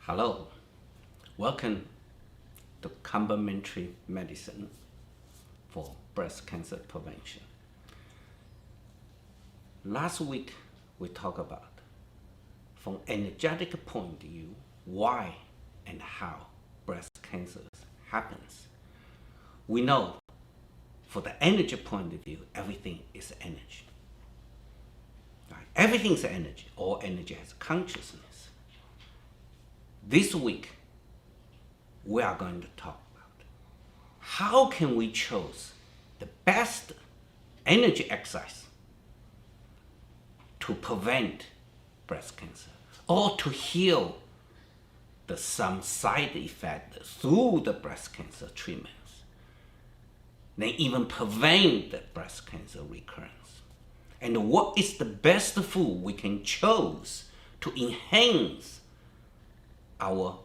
Hello, welcome to Complementary Medicine for breast cancer prevention. Last week we talked about, from energetic point of view, why and how breast cancer happens. We know for the energy point of view, everything is energy. Right? Everything is energy. All energy has consciousness. This week, we are going to talk about how can we choose the best energy exercise to prevent breast cancer or to heal some side effect through the breast cancer treatments, then even prevent the breast cancer recurrence. And what is the best food we can choose to enhance our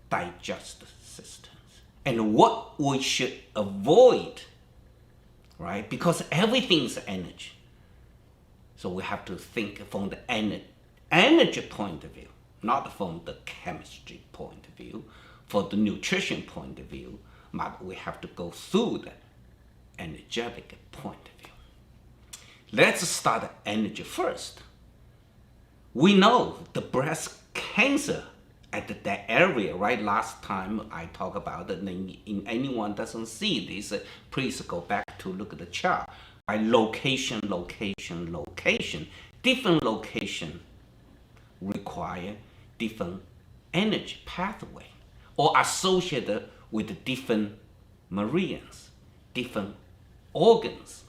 digestive systems, and what we should avoid, right? Because everything is energy. So we have to think from the energy point of view, not from the chemistry point of view, for the nutrition point of view, but we have to go through the energetic point of view. Let's start energy first. We know the breast cancer at that area, right? Last time I talked about it, and anyone doesn't see this, please go back to look at the chart. By location. Different location require different energy pathway or associated with different meridians, different organs.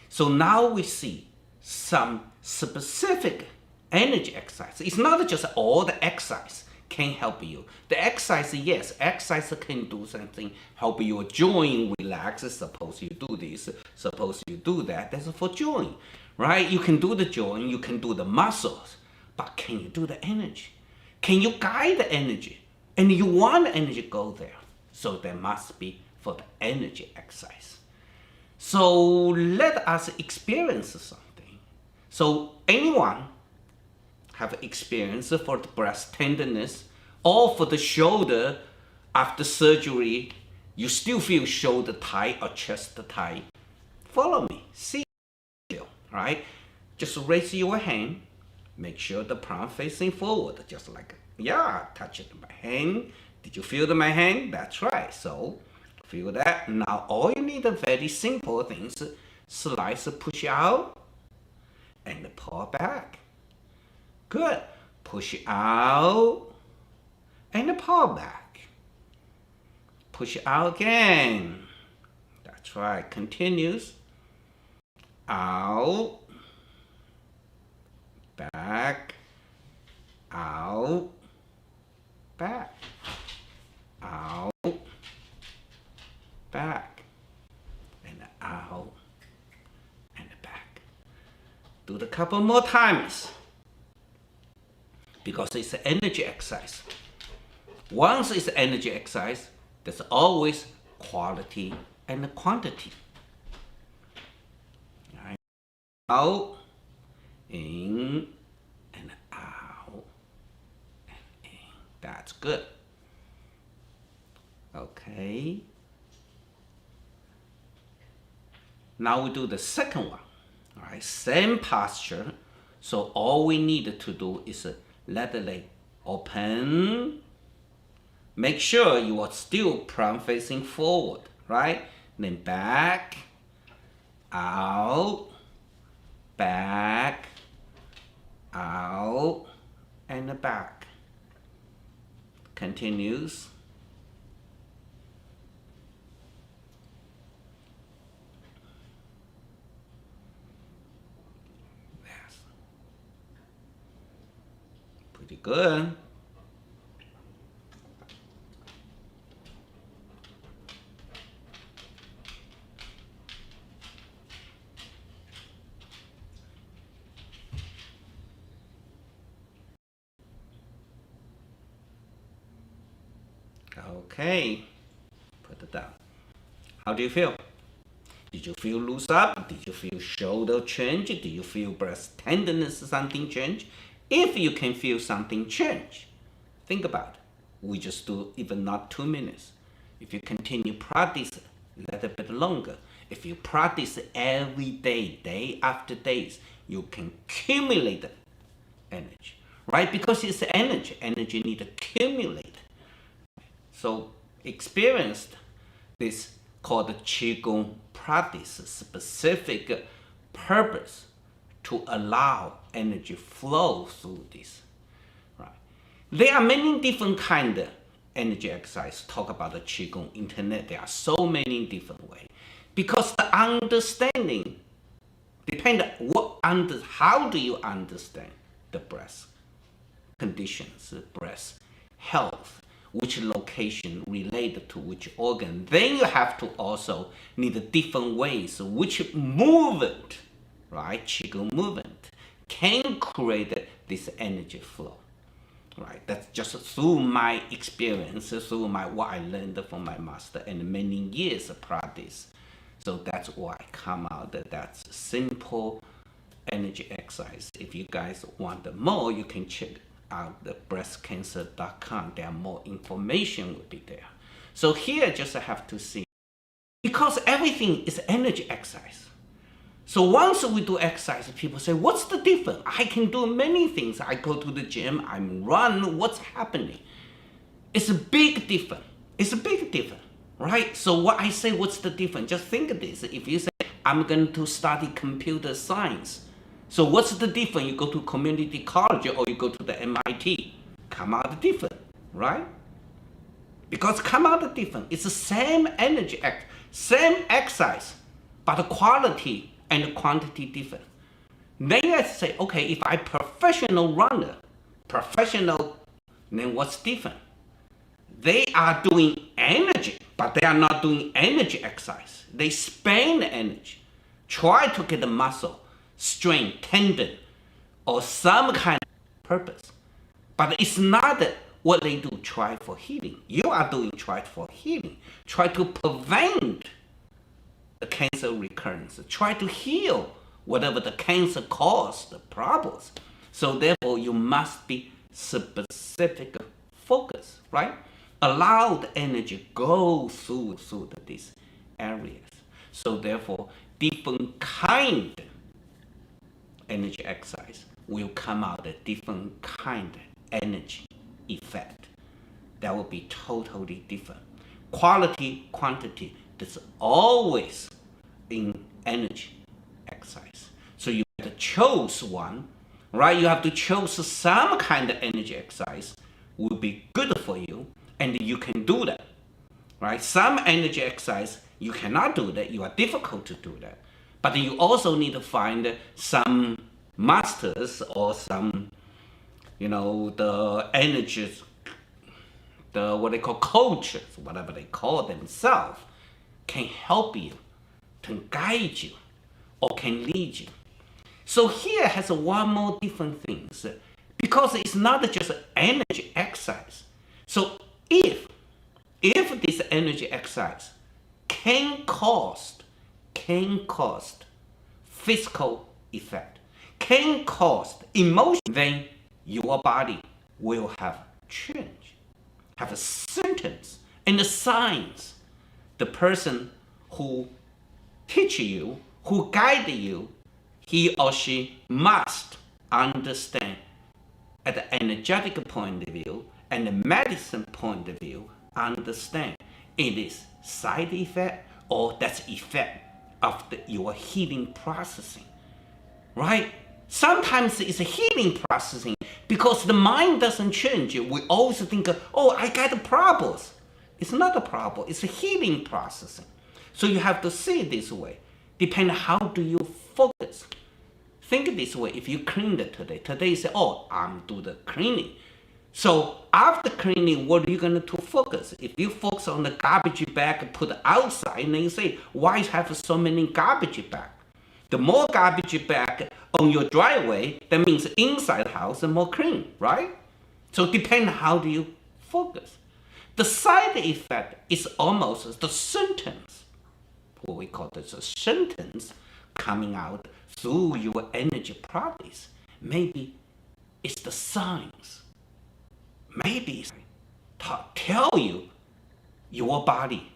So now we see some specific energy exercise. It's not just all the exercise can help you. The exercise, yes, exercise can do something, help your joint relax. Suppose you do this, suppose you do that. That's for joint, right? You can do the joint, you can do the muscles, but can you do the energy? Can you guide the energy? And you want the energy to go there. So there must be for the energy exercise. So let us experience something. So anyone have experience for the breast tenderness or for the shoulder after surgery, you still feel shoulder tight or chest tight, follow me, see, right? Just raise your hand, make sure the palm facing forward, just like, yeah, touch it my hand. Did you feel my hand? That's right. So feel that. Now all you need are very simple things: slice, push out, and pull back. Good. Push out and pull back. Push out again. That's right. Continues. Out. Back. Out. Back. Out. Back. And out. And back. Do it a couple more times. Because it's an energy exercise. Once it's energy exercise, there's always quality and quantity. Right? Out, in, and out, and in. That's good. Okay. Now we do the second one. All right, same posture. So all we need to do is let the leg open. Make sure you are still palm facing forward, right? Then back, out, back, out, and back. Continues. Yes. Pretty good. Okay, put it down. How do you feel? Did you feel loose up? Did you feel shoulder change? Did you feel breast tenderness, something change? If you can feel something change, Think about it. We just do even not 2 minutes. If you continue practice a little bit longer, if you practice every day, day after days, you can accumulate energy, right? Because it's energy. Energy need to accumulate. So experienced this called Qigong practice, specific purpose to allow energy flow through this, right? There are many different kind of energy exercise. Talk about the Qigong, internet, there are so many different ways. Because the understanding depends on how do you understand the breath conditions, breath health, which location related to which organ. Then you have to also need different ways, which movement, right? Qigong movement can create this energy flow, right? That's just through my experience, through what I learned from my master and many years of practice. So that's why I come out that's simple energy exercise. If you guys want more, you can check out the breastcancer.com. There are more information will be there. So here just have to see, because everything is energy exercise. So once we do exercise, people say, what's the difference? I can do many things. I go to the gym, I run, what's happening? It's a big difference. It's a big difference, right? So what I say, what's the difference? Just think of this. If you say, I'm going to study computer science, so what's the difference? You go to community college or you go to the MIT, come out different, right? Because come out different. It's the same energy, same exercise, but the quality and the quantity different. Then I say, okay, if I professional runner, then what's different? They are doing energy, but they are not doing energy exercise. They spend energy, try to get the muscle, strength, tendon, or some kind of purpose. But it's not what they do, try for healing. You are doing try for healing. Try to prevent the cancer recurrence. Try to heal whatever the cancer caused, the problems. So therefore, you must be specific focus, right? Allow the energy go through these areas. So therefore, different kind energy exercise will come out a different kind of energy effect. That will be totally different. Quality, quantity, that's always in energy exercise. So you have to choose one, right? You have to choose some kind of energy exercise will be good for you, and you can do that, right? Some energy exercise, you cannot do that. You are difficult to do that. But you also need to find some masters or some, the energies, what they call coaches, whatever they call themselves, can help you, can guide you, or can lead you. So here has one more different things, because it's not just energy exercise. So if this energy exercise can cause physical effect, can cause emotion, then your body will have change, have a symptoms and the signs. The person who teach you, who guide you, he or she must understand at the energetic point of view and the medicine point of view, understand it is side effect or that's effect of your healing processing, right? Sometimes it's a healing processing because the mind doesn't change. We always think, oh, I got problems. It's not a problem. It's a healing processing. So you have to see it this way. Depending how do you focus. Think this way. If you cleaned it today you say, oh, I'm do the cleaning. So after cleaning, what are you going to focus? If you focus on the garbage bag put outside, and then you say, why have so many garbage bags? The more garbage bag on your driveway, that means inside the house is more clean, right? So depend how do you focus. The side effect is almost the symptoms, what we call the symptoms coming out through your energy practice. Maybe it's the signs. maybe tell you your body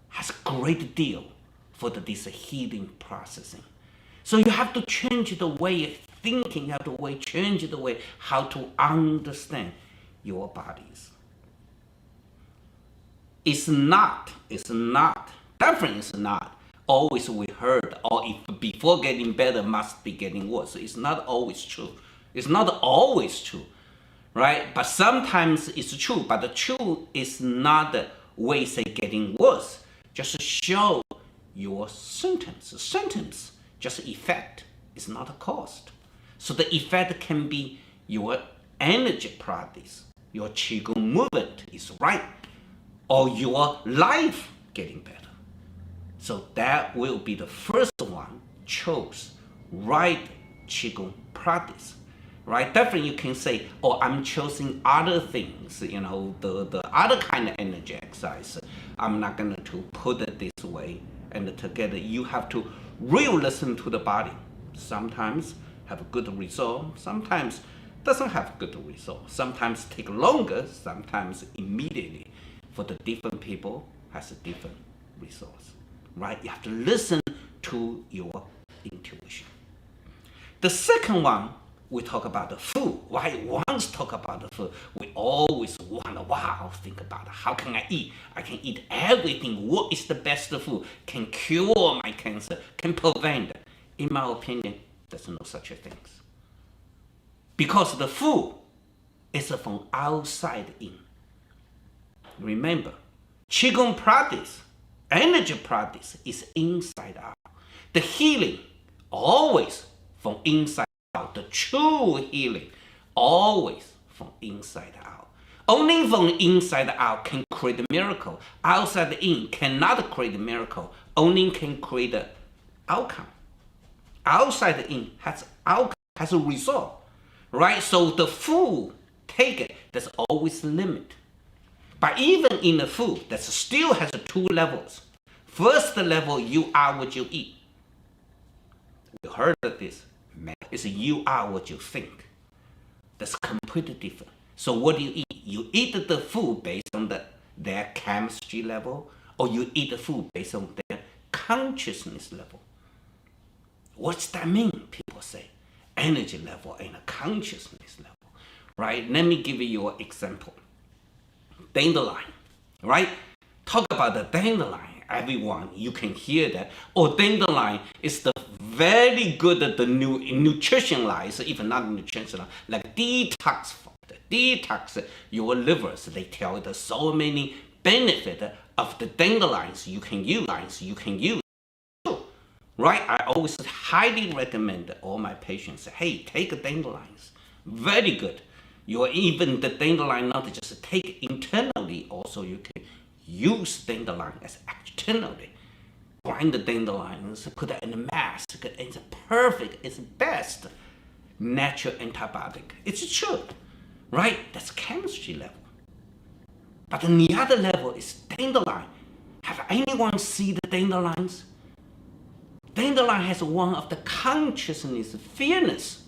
has a great deal for this healing processing. So you have to change the way of thinking, you have to change the way how to understand your bodies. It's not, definitely it's not always we heard, or if before getting better must be getting worse. It's not always true. It's not always true, right? But sometimes it's true, but the truth is not the way say getting worse. Just show your symptoms. Symptoms just effect, it's not a cause. So the effect can be your energy practice, your Qigong movement is right, or your life getting better. So that will be the first one, chose right Qigong practice. Right? Definitely you can say, oh, I'm choosing other things, the other kind of energy exercise. I'm not going to put it this way. And together you have to really listen to the body. Sometimes have a good result, sometimes doesn't have good result. Sometimes take longer, sometimes immediately. For the different people has a different results. Right? You have to listen to your intuition. The second one, we talk about the food. Why once talk about the food, we always want to think about how can I eat? I can eat everything. What is the best food? Can cure my cancer? Can prevent? In my opinion, there's no such things. Because the food is from outside in. Remember, Qigong practice, energy practice is inside out. The healing always from inside out. The true healing always from inside out. Only from inside out can create a miracle. Outside in cannot create a miracle. Only can create an outcome. Outside in has outcome, has a result. Right? So the food, take it, there's always a limit. But even in the food, that still has two levels. First level, you are what you eat. We heard of this. It's you are what you think. That's completely different. So what do you eat? You eat the food based on their chemistry level, or you eat the food based on their consciousness level. What's that mean? People say energy level and a consciousness level. Right? Let me give you an example. Dandelion, right? Talk about the dandelion. Everyone, you can hear that. Oh, dandelion is the very good the new nutritionalized, even not nutritionalized, like detox food. Detox your livers. They tell you so many benefits of the dandelions you can use. Right? I always highly recommend all my patients, hey, take dandelions. Very good. Even the dandelion not just take internally, also you can use dandelion as externally. Grind the dandelions, put it in a mask. It's perfect, it's best natural antibiotic. It's true, right? That's chemistry level. But on the other level is dandelion. Have anyone seen the dandelions? Dandelion has one of the consciousness, fearness.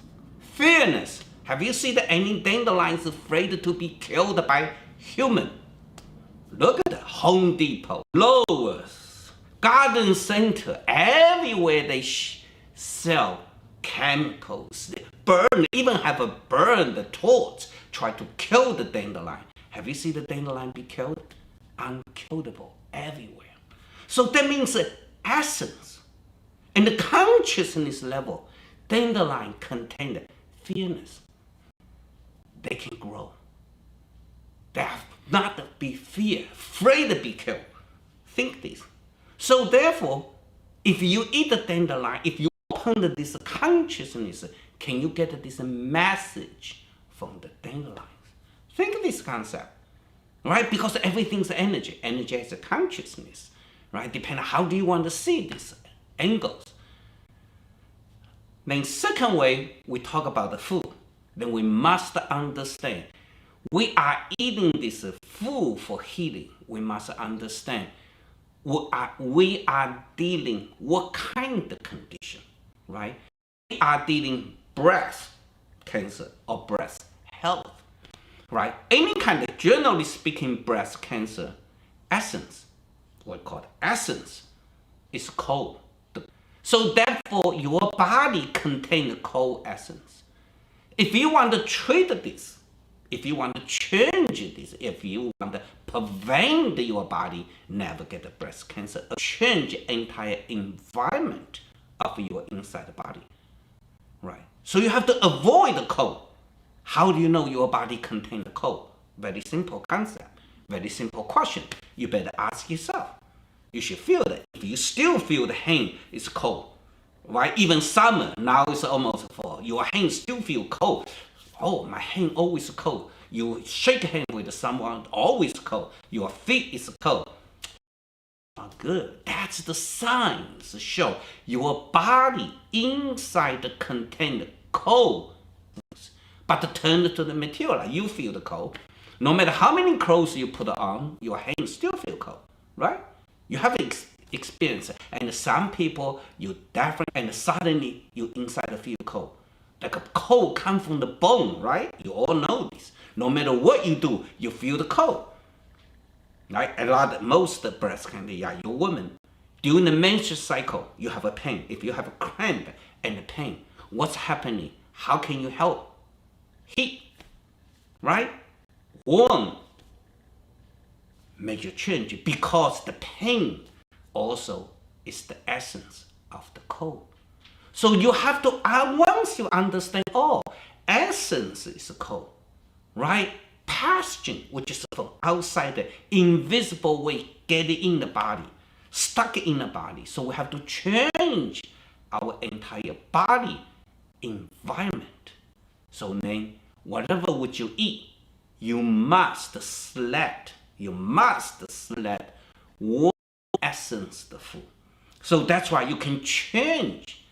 Fearness. Have you seen any dandelions afraid to be killed by human? Look at Home Depot, Lowe's, garden center, everywhere they sell chemicals. They burn, even have a burned torch, try to kill the dandelion. Have you seen the dandelion be killed? Unkillable everywhere. So that means the essence and the consciousness level, dandelion contain fearness. They can grow. They have not to be afraid to be killed. Think this. So therefore, if you eat the dandelion, if you open this consciousness, can you get this message from the dandelions? Think this concept, right? Because everything's energy. Energy is a consciousness, right? Depending on how do you want to see these angles. Then second way, we talk about the food. Then we must understand we are eating this food for healing. We must understand we are dealing what kind of condition, right? We are dealing breast cancer or breast health. right? Any kind of, generally speaking, breast cancer essence, what we call essence, is cold. So therefore, your body contains cold essence. If you want to treat this, if you want to change this, if you want to prevent your body never get the breast cancer, change entire environment of your inside body, right? So you have to avoid the cold. How do you know your body contains the cold? Very simple concept, very simple question. You better ask yourself. You should feel that. If you still feel the hand is cold, right? Even summer, now it's almost fall. Your hand still feel cold. Oh, my hand always cold. You shake hand with someone, always cold. Your feet is cold. Not good. That's the signs show your body inside contain cold. But turn to the material, you feel the cold. No matter how many clothes you put on, your hand still feel cold, right? You have experience, and some people you definitely, and suddenly you inside feel cold. Like a cold come from the bone, right? You all know this. No matter what you do, you feel the cold, right? Most breast cancer, yeah, you're woman. During the menstrual cycle, you have a pain. If you have a cramp and a pain, what's happening? How can you help? Heat, right? Warm. Major change, because the pain also is the essence of the cold. So you have to, once you understand, oh, essence is cold, right? Pathogen, which is from outside, the invisible way, get in the body, stuck in the body. So we have to change our entire body environment. So then, whatever which you eat, you must select warm essence the food. So that's why you can change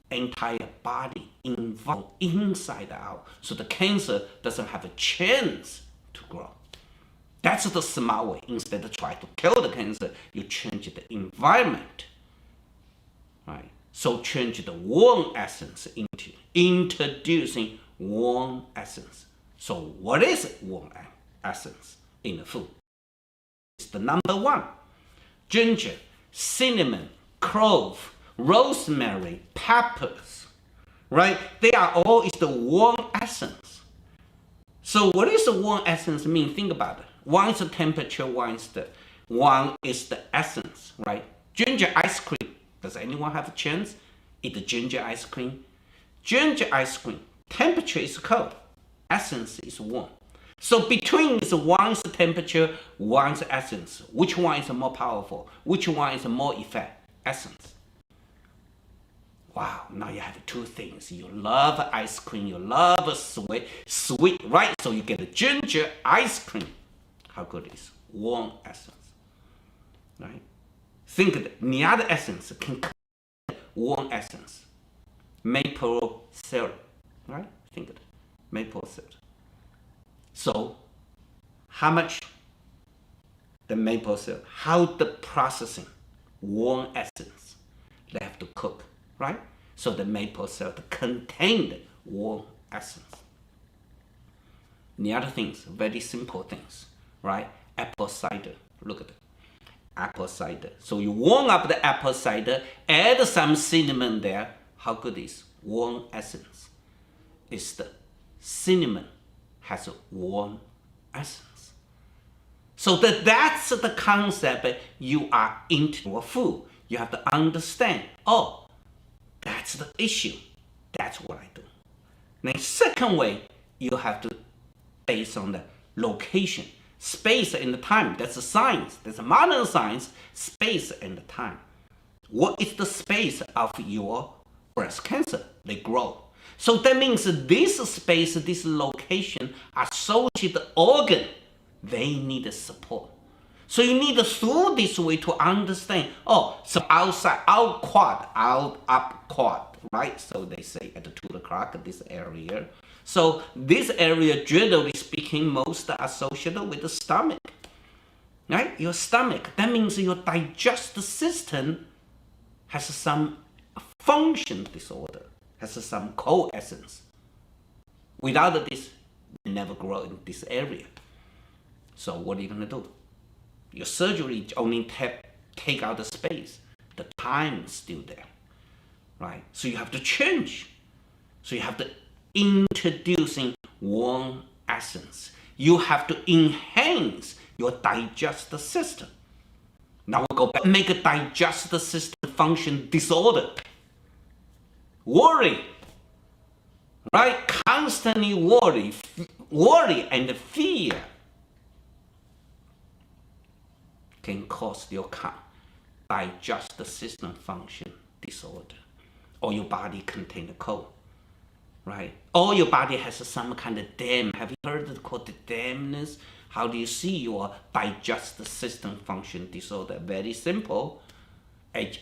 entire body environment inside out, so the cancer doesn't have a chance to grow. That's the smart way. Instead of try to kill the cancer, you change the environment, right? So change the warm essence into introducing warm essence. So what is warm essence in the food? It's the number one: ginger, cinnamon, clove, rosemary, peppers, right? They are all is the warm essence. So what is the warm essence mean? Think about it. One is the temperature, one is the essence, right? Ginger ice cream. Does anyone have a chance eat the ginger ice cream? Ginger ice cream, temperature is cold, essence is warm. So between is one is the temperature, one is the essence. Which one is more powerful? Which one is more effect? Essence. Wow, now you have two things. You love ice cream, you love sweet, right? So you get a ginger ice cream. How good is warm essence, right? Think that the other essence can warm essence. Maple syrup, right? Think of it. Maple syrup. So, how much the maple syrup, how the processing, warm essence, they have to cook, right? So the maple syrup contained warm essence. The other things, very simple things, right? Apple cider, look at it. Apple cider. So you warm up the apple cider, add some cinnamon there. How good is warm essence? It's the cinnamon has a warm essence. So that's the concept you are into your food. You have to understand, oh, that's the issue. That's what I do. Then second way, you have to base on the location, space and the time. That's a science. That's a modern science, space and the time. What is the space of your breast cancer? They grow. So that means this space, this location, associated organ, they need support. So you need through this way to understand, oh, so outside, out quad, out up quad, right? So they say at 2 o'clock, this area. So this area, generally speaking, most associated with the stomach, right? Your stomach, that means your digestive system has some function disorder, has some cold essence. Without this, and never grow in this area. So what are you going to do? Your surgery only take out the space. The time is still there, right? So you have to change. So you have to introducing one essence. You have to enhance your digestive system. Now we go back, make a digestive system function disorder. Worry, right? Constantly worry and fear can cause your digestive system function disorder, or your body contain a cold, right? Or your body has some kind of dam. Have you heard it called the dampness? How do you see your digestive system function disorder? Very simple.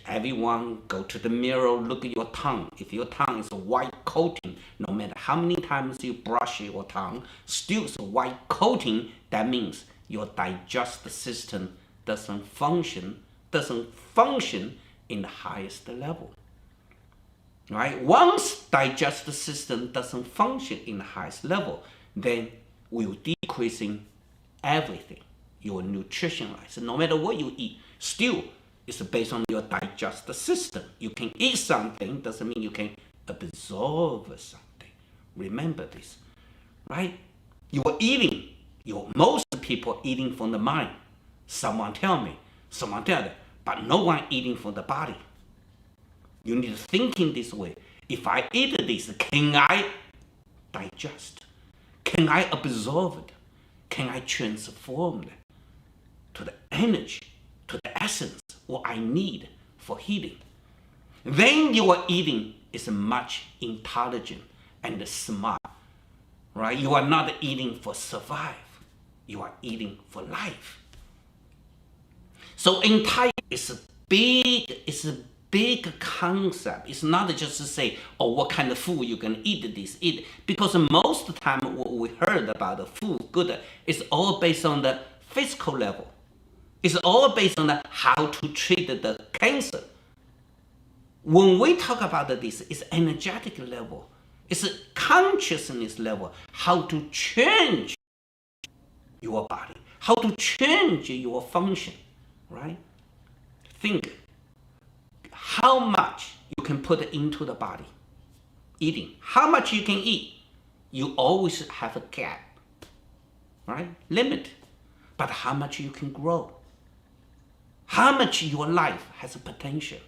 Everyone go to the mirror, look at your tongue. If your tongue is a white coating, no matter how many times you brush your tongue, still it's a white coating, that means your digestive system doesn't function in the highest level. Right? Once digestive system doesn't function in the highest level, then we're decreasing everything. Your nutrition, so no matter what you eat, still it's based on your digestive system. You can eat something, doesn't mean you can absorb something. Remember this, right? You are eating. Most people eating from the mind. Someone tell me, but no one eating from the body. You need to think in this way. If I eat this, can I digest? Can I absorb it? Can I transform it to the energy, to the essence, what I need for healing? Then your eating is much intelligent and smart, right? You are not eating for survive. You are eating for life. So entire is a big concept. It's not just to say, oh, what kind of food you can eat. Because most of the time what we heard about the food good is all based on the physical level. It's all based on how to treat the cancer. When we talk about this, it's energetic level. It's a consciousness level. How to change your body. How to change your function. Right? Think how much you can put into the body. Eating. How much you can eat. You always have a gap. Right? Limit. But how much you can grow. How much your life has a potential.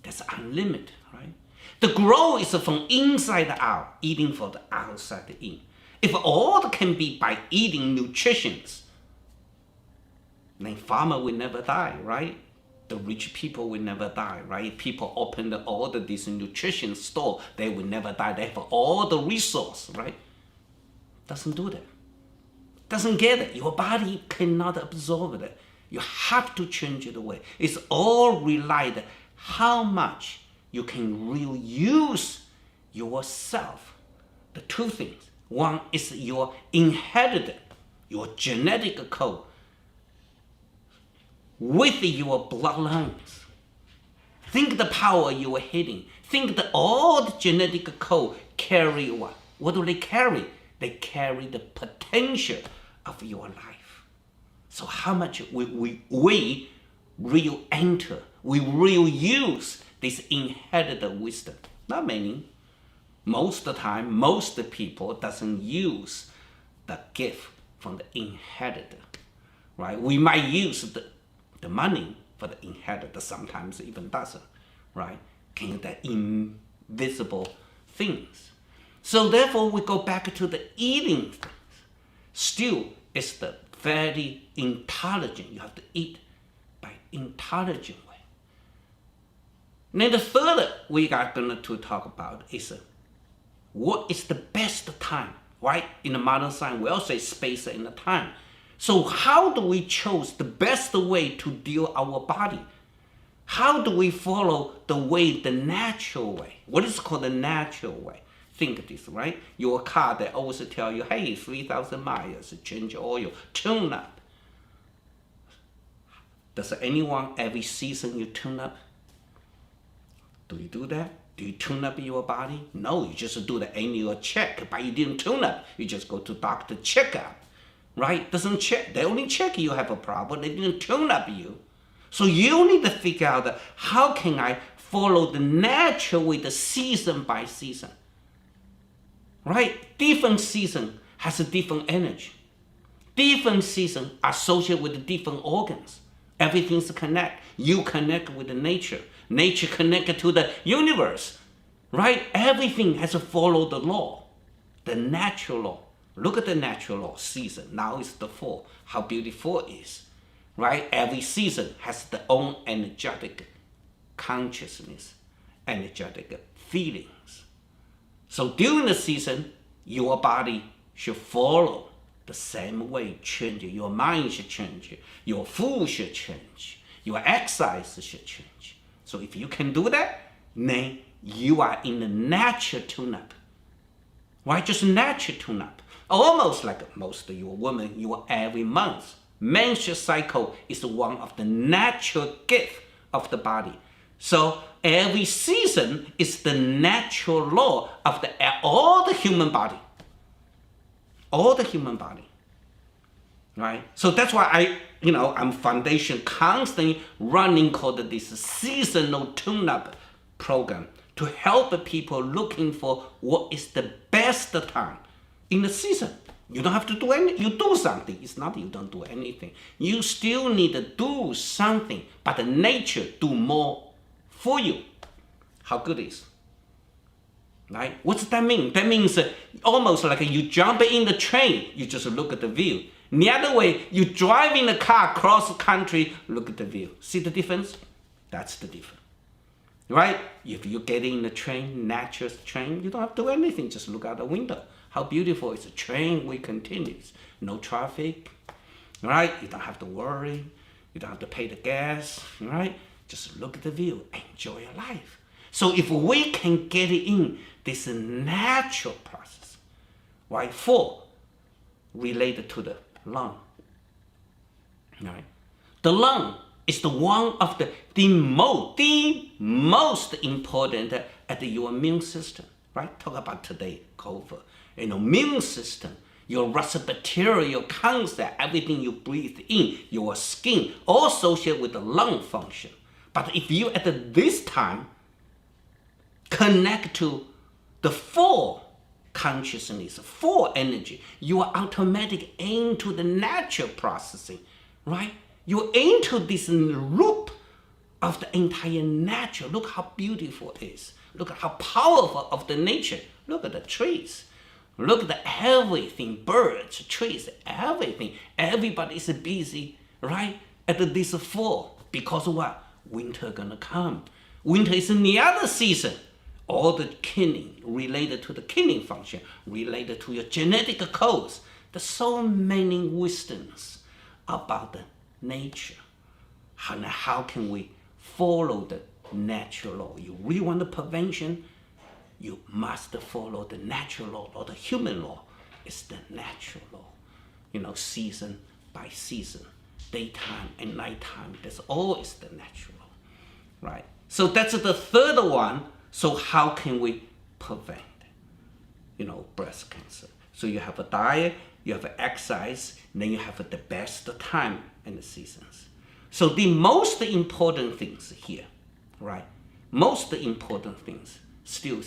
That's unlimited. Right? The growth is from inside out. Eating from the outside in. If all can be by eating nutritions, then farmer will never die, right? The rich people will never die, right? People open all this nutrition store, they will never die. They have all the resource, right? Doesn't do that. Doesn't get it. Your body cannot absorb it. You have to change it away. It's all relied how much you can really use yourself. The two things. One is your inherited, your genetic code with your bloodlines. Think the power you are hitting. Think that all the genetic code carry what? What do they carry? They carry the potential of your life. So how much we will enter, we will use this inherited wisdom. Not many. Most of the time, most people doesn't use the gift from the inherited. Right? We might use the money for the inherited, sometimes even doesn't, right? Can the invisible things. So therefore, we go back to the eating things. Still, it's the very intelligent. You have to eat by intelligent way. Then the third we are going to talk about is what is the best time, right? In the modern science, we also say space and the time. So how do we choose the best way to deal our body? How do we follow the natural way? What is called the natural way? Think this, right? Your car, they always tell you, hey, 3,000 miles, change oil, tune up. Does anyone every season you tune up? Do you do that? Do you tune up your body? No, you just do the annual check, but you didn't tune up. You just go to doctor checkup, right? Doesn't check. They only check you have a problem. They didn't tune up you. So you need to figure out how can I follow the natural way, the season by season, right? Different season has a different energy. Different season associated with different organs. Everything's connected. You connect with the nature. Nature connected to the universe, right? Everything has to follow the law, the natural law. Look at the natural law, season. Now it's the fall. How beautiful it is, right? Every season has their own energetic consciousness, energetic feelings. So during the season, your body should follow the same way, change. Your mind should change. Your food should change. Your exercise should change. So if you can do that, then you are in the natural tune-up. Why just natural tune-up? Almost like most of your women, you are every month. Menstrual cycle is one of the natural gift of the body. So every season is the natural law of all the human body. All the human body. Right? So that's why I'm foundation constantly running called this seasonal tune-up program to help people looking for what is the best time in the season. You don't have to do anything. You do something. It's not you don't do anything. You still need to do something, but the nature do more for you. How good is? Right? What does that mean? That means almost like you jump in the train, you just look at the view. The other way, you drive in the car across the country, look at the view. See the difference? That's the difference. Right? If you get in the train, natural train, you don't have to do anything. Just look out the window. How beautiful is a train way continues. No traffic. Right? You don't have to worry. You don't have to pay the gas. Right? Just look at the view. Enjoy your life. So if we can get in this natural process, right? 4, related to the lung. Right? The lung is the one of the most important at your immune system. Right? Talk about today, COVID. Immune system, your respiratory, your concept, everything you breathe in, your skin, all associated with the lung function. But if you at this time connect to the 4 consciousness, 4 energy, you are automatic into the natural processing, right? You're into this loop of the entire nature. Look how beautiful it is. Look at how powerful of the nature. Look at the trees. Look at the everything, birds, trees, everything. Everybody is busy, right? At this fall. Because of what? Winter gonna come. Winter is in the other season. All the killing related to the killing function, related to your genetic codes. There's so many wisdoms about the nature. How can we follow the natural law? You really want the prevention, you must follow the natural law or the human law. It's the natural law. Season by season, daytime and nighttime, that's always the natural law, right? So that's the third one. So how can we prevent, breast cancer? So you have a diet, you have exercise, and then you have the best time and the seasons. So the most important things here, right? Most important things still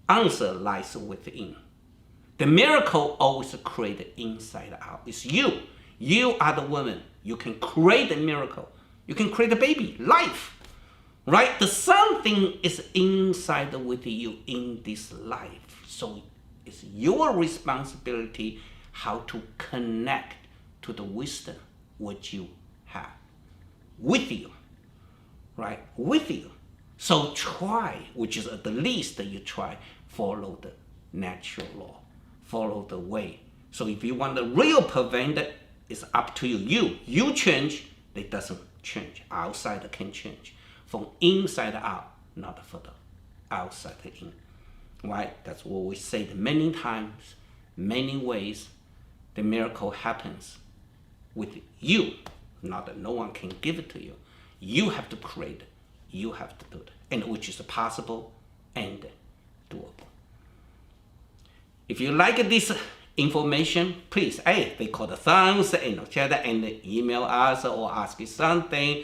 answer lies within. The miracle always created inside out. It's you. You are the woman. You can create the miracle. You can create a baby, life. Right? The something is inside with you in this life. So it's your responsibility how to connect to the wisdom which you have with you. Right? With you. So try, which is at the least that you try, follow the natural law. Follow the way. So if you want the real prevent it, it's up to you. You change, it doesn't change. Outside can change. From inside out, not from the outside in. Right? That's what we said many times, many ways. The miracle happens with you. Not that no one can give it to you. You have to create it. You have to do it. And which is possible and doable. If you like this information, please, they call the thumbs and chat and email us or ask something.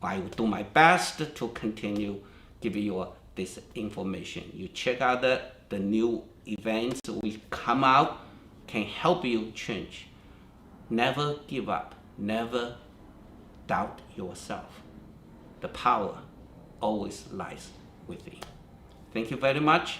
I will do my best to continue giving you this information. You check out the new events we come out, can help you change. Never give up, never doubt yourself. The power always lies within. Thank you very much.